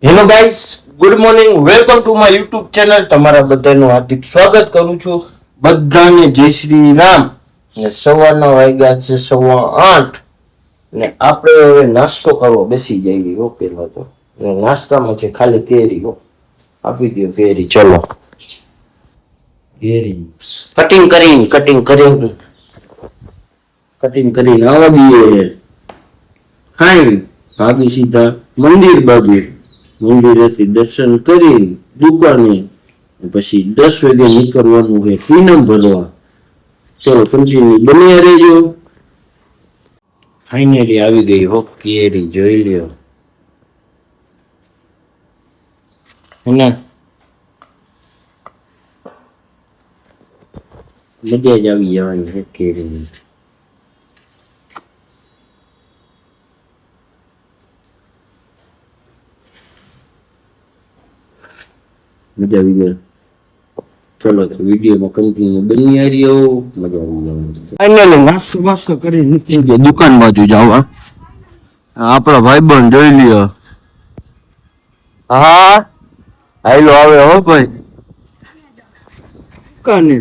Hello guys, good morning, welcome to my YouTube channel. તમારા બધાનું હાર્દિક સ્વાગત કરું છું. બધાને જય શ્રી રામ. ને સવારના વાગ્યા છે 8:15 ને આપણે હવે નાસ્તો કરવા બેસી જઈએ. પેલા તો નાસ્તામાં છે ખાલી કેરી. આપી દો કેરી. ચલો કેરી કટિંગ કરીને આવીએ. ખાઈ ભાગી સીધા મંદિર બાજુ. મંદિરેથી દર્શન કરી દુકાને પછી 10 વાગે નીકળવાનું છે ફીનમ ભરવા. ચલો કન્ટિન્યુ બન્યા રહેજો. ફાઇનલી આવી ગઈ હો કેરી, જોઈ લ્યો. અને મજા જ આવી જવાની છે કેરીની. મજા આવી ગઈ. ચલો તો વિડીયોમાં કન્ટિન્યુ બની રહ્યો. મજા આવી જવાની. ફાઇનલી નાસ્તો કરી નીકળી ગયા દુકાન બાજુ જવા. આપણા ભાઈબંધ જોઈ લ્યો. હા હાલો આવે હો ભાઈ દુકાને.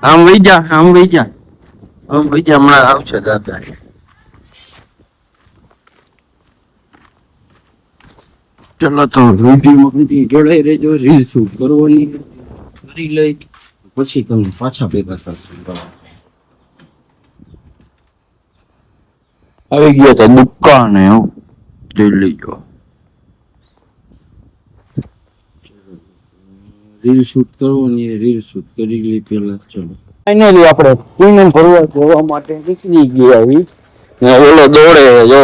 આમ વઈ જા હમણાં આવશે દાદા. ચલો તો વિડીયોમાં જોડાઈ રહેજો. રીલ શૂટ કરવાની કરી લઈ પછી તમને પાછા ભેગા કરશું. આવી ગયા તો દુકાને જોઈ લેજો. રીલ શૂટ કરવાની, રીલ શૂટ કરી લઈ પેલા. ચલો ફાઇનલી આપણે પૂનમ ભરવા જવા માટે નીકળી ગયા. આવી ઓલો દોડે જો.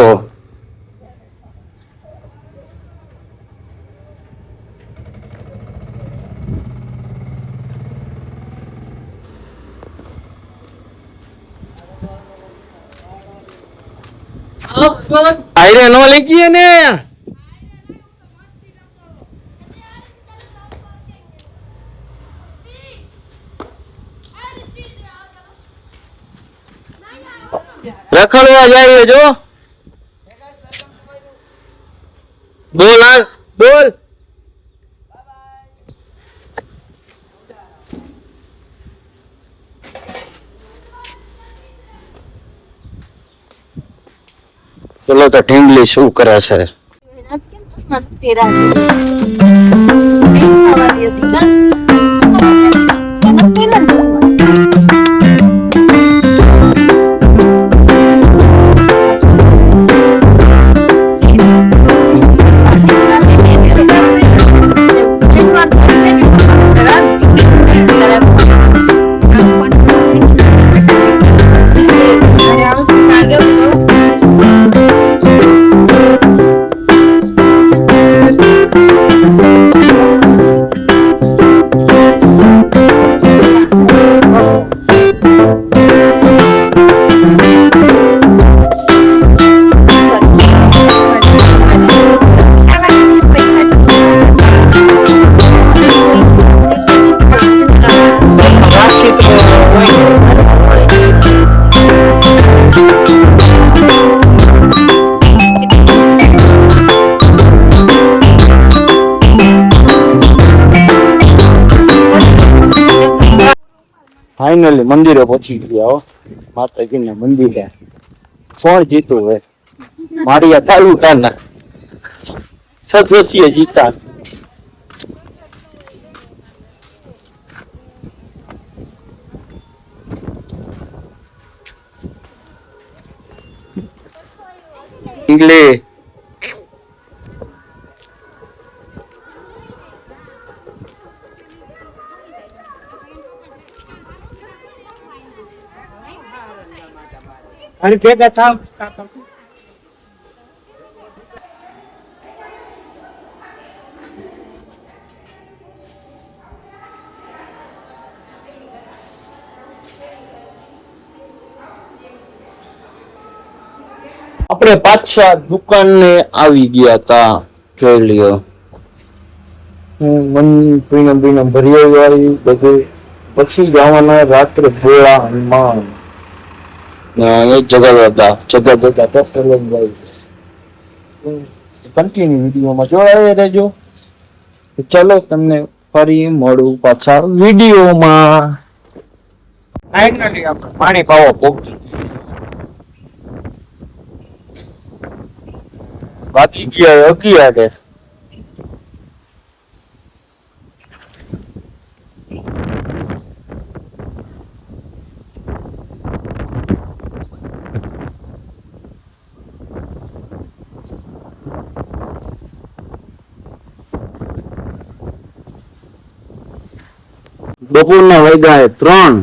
આયરે નો લઈ ગયે ને. રખડવા જાય જો. બોલ બોલ. ચલો તો ઢીંગલી શું કરે છે. ફાઇનલી મંદિરે પહોંચી ગયા. માતાજીના મંદિરે. કોણ જીતું હોય? મારિયા તાલુકાના સદસ્ય જીતા. એટલે અને ભેગા થાવ. આપણે પાછા દુકાને આવી ગયા તા. જોઈ લ્યો મન પીણા ભરી વાળી બધે પછી જવાના રાત્રે ભોળા હનુમાન એક જગા તો કન્ટિન્યુ વિડીયોમાં જોડાઈ રહેજો. ચલો તમને ફરી મળું પાછા વિડીયોમાં. ફાઇનલી આપણે પાણી પાવા પહોંચી બાકી ગયા 11. બપોરના વાગ્યા 3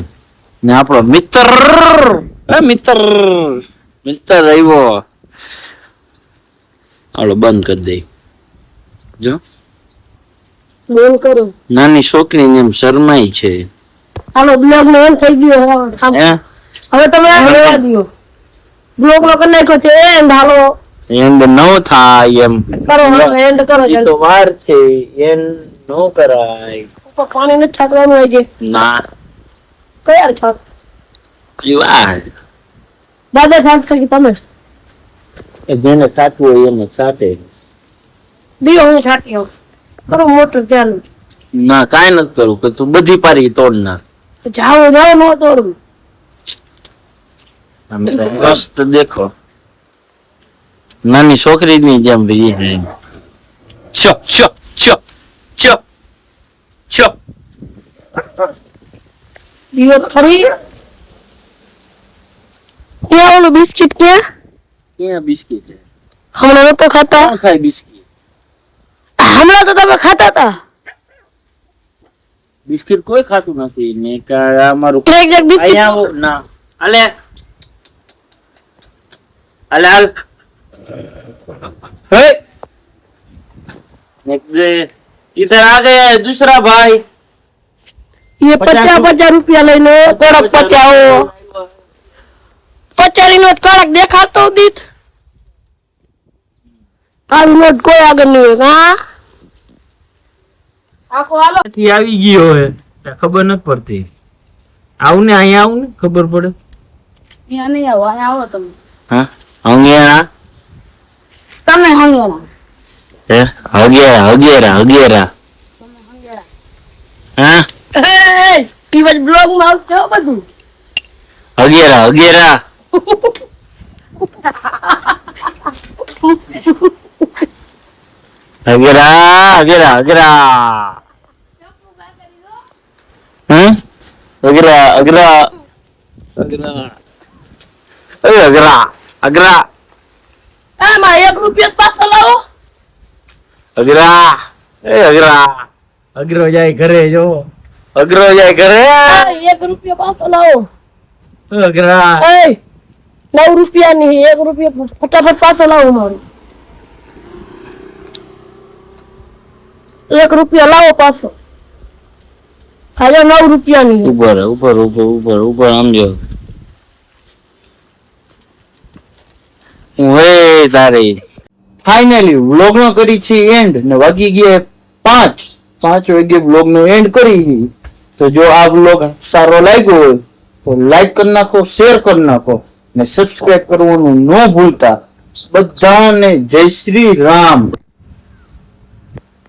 ને આપણો મિત્ર આવ્યો. હાલો બંધ કરી દઈ. જો બોલ કરો. નાની છોકરી એમ શરમાઈ છે. હાલો બ્લોગ નો એન્ડ થઈ ગયો. હવે તમે આ દો બ્લોગ નો કરી નાખ્યો છે એન્ડ. હાલો એન્ડ નો થાય એમ કરો. એન્ડ કરો. એ તો વાર છે. એન્ડ નો કરાય. પાણી ને છાંટવાનું હોય છે. ના કયા છાંટ વાર દાદા છાંટશે કે તમે? જેને સાચવું હોય એને સાચે. દિયો હું છાંટી આવું. કરો મોટર ચાલુ. ના કાંઈ નથી કરું કે તું બધી પારી તોડ નાખ. જાઓ નો તોડવું. મસ્ત દેખો નાની છોકરીની જેમ ભાઈ. છો છો છો છો છો દિયો ખરી. ક્યાં ઓલું બિસ્કિટ ક્યાં બિસ્કિટ છે? હમણાં તો ખાતા. ખાય બિસ્કિટ? હમણાં તો તમે ખાતા હતા. બિસ્કિટ કોઈ ખાતું નથી ને અમારું બિસ્કિટ ના. અલે અલે હાલ हे इधर आ गया है दूसरा भाई. ये 50 रुपया लेने कड़क 50 50 नोट कड़क देखातो દીત. આ નોટ કોઈ આગળ નહીં હોય. હા આકો હાલો થી આવી ગયો હે ખબર નથી પડતી. આવું ને અહીંયા આવું ને ખબર પડે. અહીંયા નહીં આવો. અહીંયા આવો તમે. હા હંગેરા તમે હંગેરા હે હગેરા હા ઈ બસ બ્લોગ માં આવશે બધું. હગેરા અગરા એમાં 1 રૂપિયા પાછો લાવો. અગરો જાય ઘરે જો. અગરો જાય ઘરે. 1 રૂપિયા પાછો લાવો. અગરા 9 રૂપિયા ની 1 રૂપિયા ફટાફટ પાછો લાવો. મારું 1 રૂપિયા લાવો પાછો. આજે 9 રૂપિયા ની. ઉપર આમ જો. હવે તારી ફાઇનલી વ્લોગ નો કરી છે એન્ડ ને વાગી ગયા 5 વાગે વ્લોગ નો એન્ડ કરી. તો જો આ વ્લોગ સારો લાગ્યો હોય તો લાઈક કરી નાખો, શેર કરી નાખો ને સબસ્ક્રાઇબ કરવાનું ન ભૂલતા. બધાને જય શ્રી રામ.